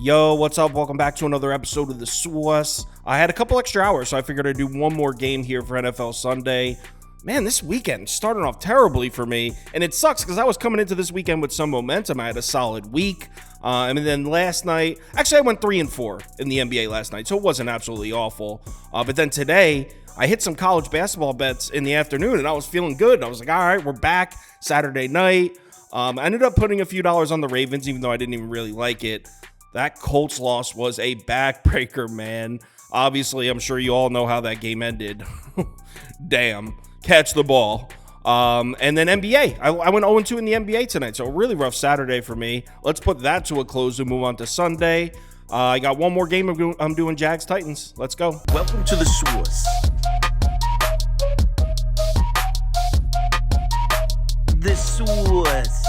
Yo, what's up? Welcome back to another episode of The Sauce. I had a couple extra hours, so I figured I'd do one more game here for NFL Sunday. Man, this weekend started off terribly for me, and it sucks because I was coming into this weekend with some momentum. I had a solid week, and then last night, actually I went 3-4 in the NBA last night, so it wasn't absolutely awful. But then today, I hit some college basketball bets in the afternoon, and I was feeling good. I was like, all right, we're back Saturday night. I ended up putting a few dollars on the Ravens, even though I didn't even really like it. That Colts loss was a backbreaker, man. Obviously, I'm sure you all know how that game ended. Damn. Catch the ball. And then NBA. I went 0-2 in the NBA tonight, so a really rough Saturday for me. Let's put that to a close and move on to Sunday. I got one more game. I'm doing Jags Titans. Let's go. Welcome to the Sauce. The Sauce.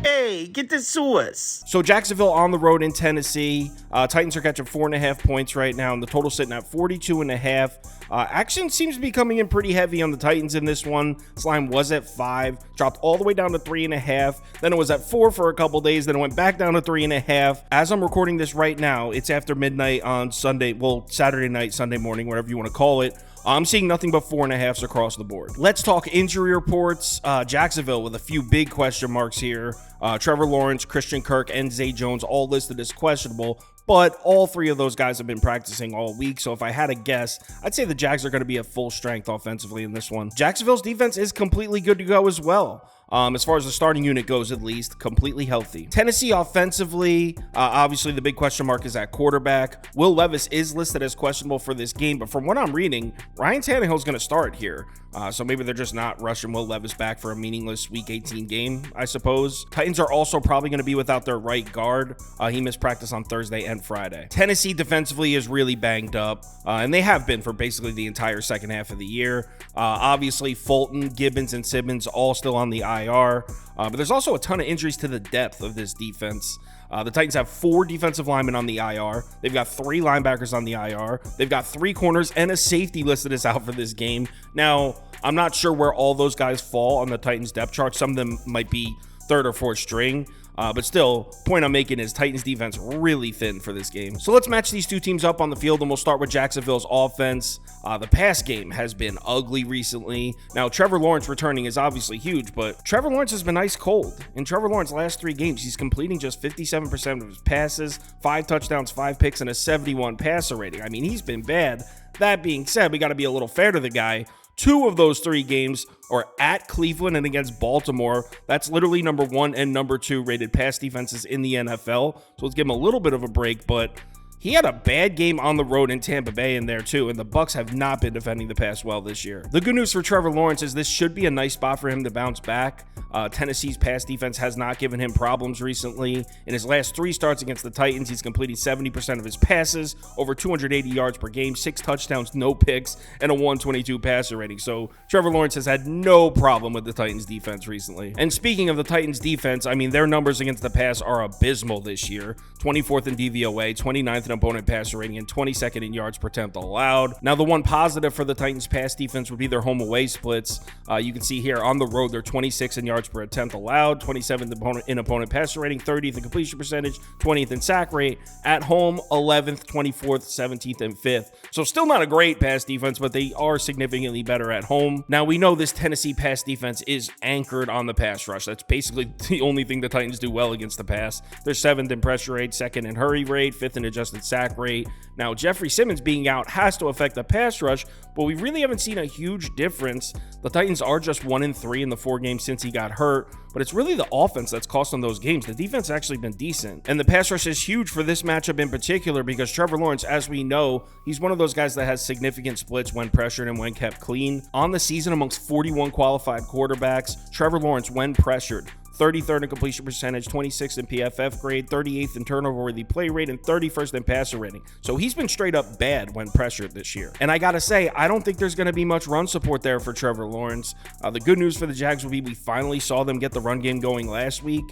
Hey, get the sauce. So Jacksonville on the road in Tennessee. Titans are catching 4.5 points right now, and the total sitting at 42.5. Action seems to be coming in pretty heavy on the Titans in this one. This line was at 5, dropped all the way down to 3.5. Then it was at 4 for a couple days. Then it went back down to 3.5. As I'm recording this right now, it's after midnight on Sunday, well, Saturday night, Sunday morning, whatever you want to call it. I'm seeing nothing but 4.5s across the board. Let's talk injury reports. Jacksonville with a few big question marks here. Trevor Lawrence, Christian Kirk, and Zay Jones all listed as questionable, but all three of those guys have been practicing all week. So if I had to guess, I'd say the Jags are going to be at full strength offensively in this one. Jacksonville's defense is completely good to go as well. As far as the starting unit goes, at least, completely healthy. Tennessee offensively, obviously the big question mark is at quarterback. Will Levis is listed as questionable for this game, but from what I'm reading, Ryan Tannehill's going to start here. So maybe they're just not rushing Will Levis back for a meaningless Week 18 game, I suppose. Titans are also probably going to be without their right guard. He missed practice on Thursday and Friday. Tennessee defensively is really banged up, and they have been for basically the entire second half of the year. Obviously, Fulton, Gibbons, and Simmons all still on the IR, but there's also a ton of injuries to the depth of this defense. The Titans have 4 defensive linemen on the IR. They've got 3 linebackers on the IR. They've got 3 corners and a safety listed as out for this game. Now, I'm not sure where all those guys fall on the Titans depth chart. Some of them might be 3rd or 4th string. But still, point I'm making is Titans defense really thin for this game. So let's match these two teams up on the field, and we'll start with Jacksonville's offense. The pass game has been ugly recently. Now, Trevor Lawrence returning is obviously huge, but Trevor Lawrence has been ice cold. In Trevor Lawrence's last 3 games, he's completing just 57% of his passes, 5 touchdowns, 5 picks, and a 71 passer rating. I mean, he's been bad. That being said, we got to be a little fair to the guy. 2 of those 3 games are at Cleveland and against Baltimore. That's literally number 1 and number 2 rated pass defenses in the NFL. So let's give him a little bit of a break, but he had a bad game on the road in Tampa Bay in there too, and the Bucs have not been defending the pass well this year. The good news for Trevor Lawrence is this should be a nice spot for him to bounce back. Tennessee's pass defense has not given him problems recently. In his last 3 starts against the Titans, he's completing 70% of his passes, over 280 yards per game, 6 touchdowns, no picks, and a 122 passer rating. So Trevor Lawrence has had no problem with the Titans defense recently. And speaking of the Titans defense, I mean, their numbers against the pass are abysmal this year. 24th in DVOA, 29th in opponent passer rating, and 22nd in yards per attempt allowed. Now, the one positive for the Titans pass defense would be their home away splits. You can see here on the road, they're 26th in yards per attempt allowed, 27th in opponent passer rating, 30th in completion percentage, 20th in sack rate. At home, 11th, 24th, 17th, and 5th. So still not a great pass defense, but they are significantly better at home. Now, we know this Tennessee pass defense is anchored on the pass rush. That's basically the only thing the Titans do well against the pass. They're 7th in pressure rate, 2nd in hurry rate, 5th in adjusted sack rate. Now, Jeffrey Simmons being out has to affect the pass rush, but we really haven't seen a huge difference. The Titans are just 1-3 in the 4 games since he got hurt, but it's really the offense that's cost them those games. The defense has actually been decent, and the pass rush is huge for this matchup in particular because Trevor Lawrence, as we know, he's one of those guys that has significant splits when pressured and when kept clean. On the season, amongst 41 qualified quarterbacks, Trevor Lawrence, when pressured, 33rd in completion percentage, 26th in PFF grade, 38th in turnover-worthy play rate, and 31st in passer rating. So he's been straight up bad when pressured this year. And I gotta say, I don't think there's gonna be much run support there for Trevor Lawrence. The good news for the Jags will be we finally saw them get the run game going last week.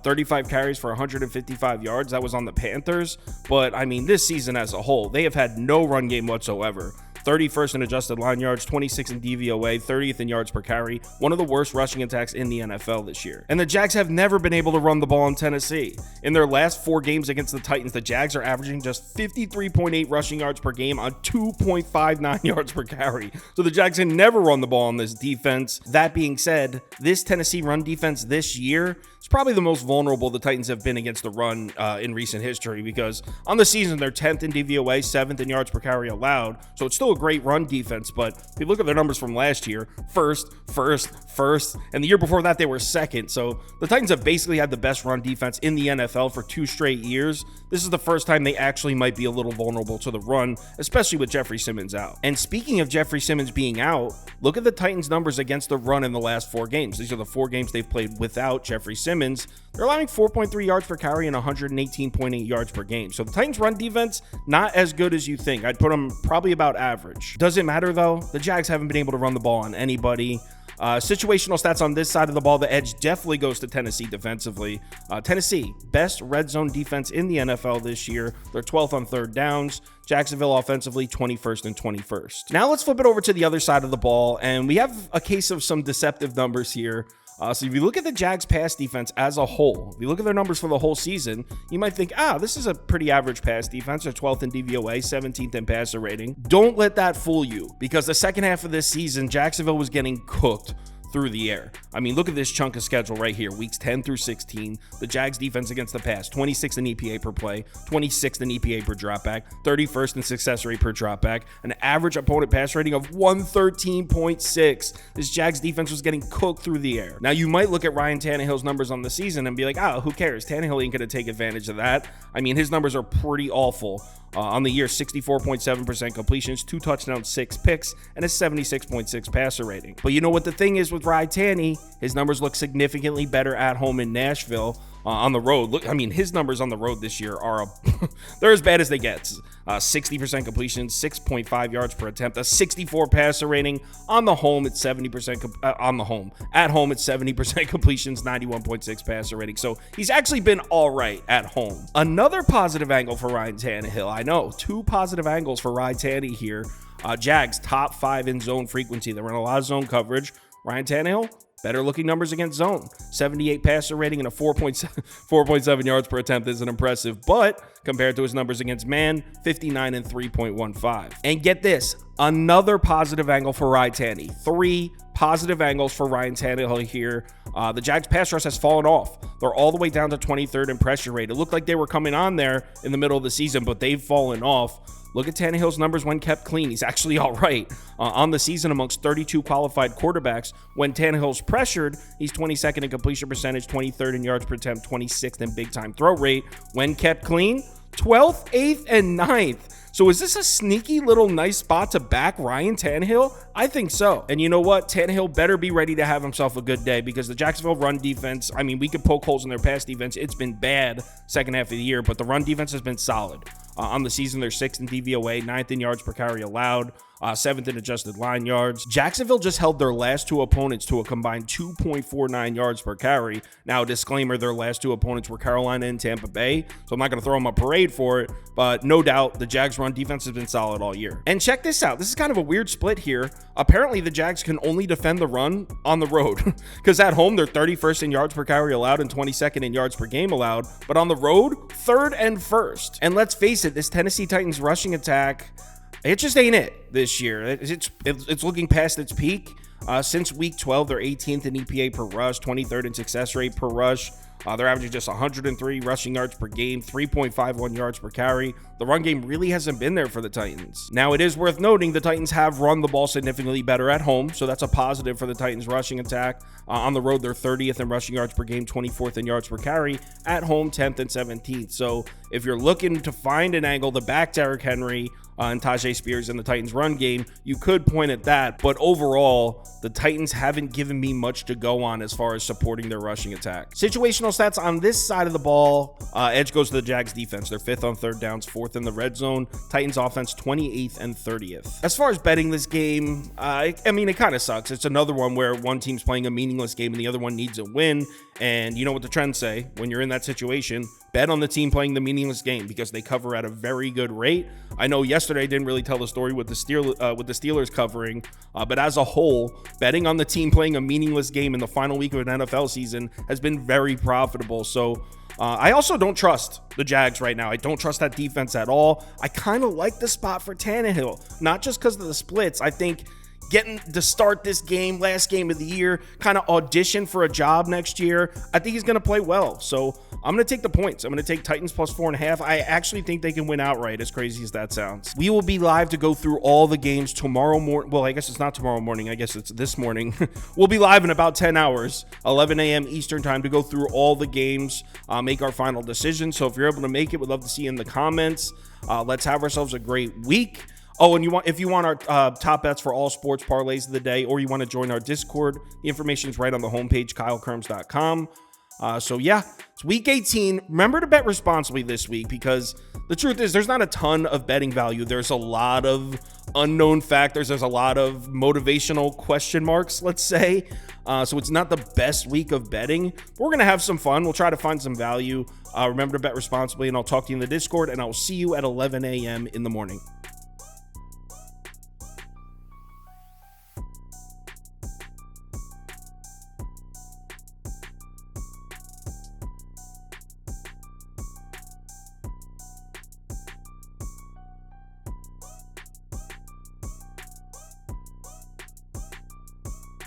35 carries for 155 yards. That was on the Panthers. But, I mean, this season as a whole, they have had no run game whatsoever. 31st in adjusted line yards, 26th in DVOA, 30th in yards per carry, one of the worst rushing attacks in the NFL this year. And the Jags have never been able to run the ball in Tennessee. In their last 4 games against the Titans, the Jags are averaging just 53.8 rushing yards per game on 2.59 yards per carry. So the Jags can never run the ball on this defense. That being said, this Tennessee run defense this year is probably the most vulnerable the Titans have been against the run in recent history, because on the season, they're 10th in DVOA, 7th in yards per carry allowed. So it's still a great run defense, but if you look at their numbers from last year, first, and the year before that, they were second. So the Titans have basically had the best run defense in the NFL for 2 straight years. This is the first time they actually might be a little vulnerable to the run, especially with Jeffrey Simmons out. And speaking of Jeffrey Simmons being out, look at the Titans' numbers against the run in the last 4 games. These are the 4 games they've played without Jeffrey Simmons. They're allowing 4.3 yards per carry and 118.8 yards per game. So the Titans' run defense, not as good as you think. I'd put them probably about average. Does it matter though? The Jags haven't been able to run the ball on anybody. Situational stats on this side of the ball, the edge definitely goes to Tennessee defensively. Tennessee, best red zone defense in the NFL this year. They're 12th on third downs. Jacksonville offensively, 21st and 21st. Now let's flip it over to the other side of the ball, and we have a case of some deceptive numbers here. So if you look at the Jags pass defense as a whole, if you look at their numbers for the whole season, you might think, this is a pretty average pass defense. They're 12th in DVOA, 17th in passer rating. Don't let that fool you, because the second half of this season, Jacksonville was getting cooked through the air. I mean, look at this chunk of schedule right here, weeks 10 through 16. The Jags defense against the pass, 26th in EPA per play, 26th in EPA per dropback, 31st in success rate per dropback, an average opponent pass rating of 113.6. This Jags defense was getting cooked through the air. Now, you might look at Ryan Tannehill's numbers on the season and be like, who cares? Tannehill ain't going to take advantage of that. I mean, his numbers are pretty awful. On the year, 64.7% completions, 2 touchdowns, 6 picks, and a 76.6 passer rating. But you know what the thing is with Ryan Tanny? His numbers look significantly better at home in Nashville. On the road, look, I mean, his numbers on the road this year are they're as bad as they get. 60% completion, 6.5 yards per attempt, a 64 passer rating. On the home, it's 70% on the home. At home, it's 70% completions, 91.6 passer rating. So he's actually been all right at home. Another positive angle for Ryan Tannehill. I know, 2 positive angles for Ryan Tanny here. Jags top 5 in zone frequency. They run a lot of zone coverage. Ryan Tannehill, better looking numbers against zone. 78 passer rating and a 4.7 yards per attempt isn't impressive, but compared to his numbers against man, 59 and 3.15. And get this, another positive angle for Ryan Tanny. 3 positive angles for Ryan Tannehill here. The Jags pass rush has fallen off. They're all the way down to 23rd in pressure rate. It looked like they were coming on there in the middle of the season, but they've fallen off. Look at Tannehill's numbers when kept clean. He's actually all right on the season amongst 32 qualified quarterbacks. When Tannehill's pressured, he's 22nd in completion percentage, 23rd in yards per attempt, 26th in big-time throw rate. When kept clean, 12th, 8th, and 9th. So is this a sneaky little nice spot to back Ryan Tannehill? I think so. And you know what? Tannehill better be ready to have himself a good day, because the Jacksonville run defense, I mean, we could poke holes in their pass defense. It's been bad second half of the year, but the run defense has been solid. On the season, they're 6th in DVOA, 9th in yards per carry allowed, 7th in adjusted line yards. Jacksonville just held their last 2 opponents to a combined 2.49 yards per carry. Now, disclaimer, their last 2 opponents were Carolina and Tampa Bay, so I'm not going to throw them a parade for it, but no doubt the Jags run defense has been solid all year. And check this out. This is kind of a weird split here. Apparently, the Jags can only defend the run on the road, because at home, they're 31st in yards per carry allowed and 22nd in yards per game allowed, but on the road, 3rd and 1st. And let's face it, this Tennessee Titans rushing attack, it just ain't it this year. It's looking past its peak. Since week 12, they're 18th in EPA per rush, 23rd in success rate per rush. They're averaging just 103 rushing yards per game, 3.51 yards per carry. The run game really hasn't been there for the Titans. Now, it is worth noting the Titans have run the ball significantly better at home, so that's a positive for the Titans rushing attack. On the road, they're 30th in rushing yards per game, 24th in yards per carry. At home, 10th and 17th. So if you're looking to find an angle to back Derrick Henry and Tajay Spears in the Titans run game, you could point at that. But overall, the Titans haven't given me much to go on as far as supporting their rushing attack. Situational stats on this side of the ball, edge goes to the Jags defense. They're 5th on third downs, 4th in the red zone. Titans offense 28th and 30th. As far as betting this game, I mean, it kind of sucks. It's another one where one team's playing a meaningless game and the other one needs a win. And you know what the trends say when you're in that situation: bet on the team playing the meaningless game because they cover at a very good rate. I know yesterday I didn't really tell the story with the Steelers covering, but as a whole, betting on the team playing a meaningless game in the final week of an NFL season has been very profitable. So I also don't trust the Jags right now. I don't trust that defense at all. I kind of like the spot for Tannehill, not just because of the splits. I think getting to start this game, last game of the year, kind of audition for a job next year, I think he's going to play well. So I'm going to take the points. I'm going to take Titans plus 4.5. I actually think they can win outright, as crazy as that sounds. We will be live to go through all the games tomorrow morning. Well, I guess it's not tomorrow morning. I guess it's this morning. We'll be live in about 10 hours, 11 a.m. Eastern time, to go through all the games, make our final decision. So if you're able to make it, we'd love to see you in the comments. Let's have ourselves a great week. Oh, and if you want our top bets for all sports parlays of the day, or you want to join our Discord, the information is right on the homepage, KyleKirms.com. So yeah, it's week 18. Remember to bet responsibly this week, because the truth is there's not a ton of betting value. There's a lot of unknown factors. There's a lot of motivational question marks, let's say. So it's not the best week of betting. We're going to have some fun. We'll try to find some value. Remember to bet responsibly, and I'll talk to you in the Discord, and I'll see you at 11 a.m. in the morning.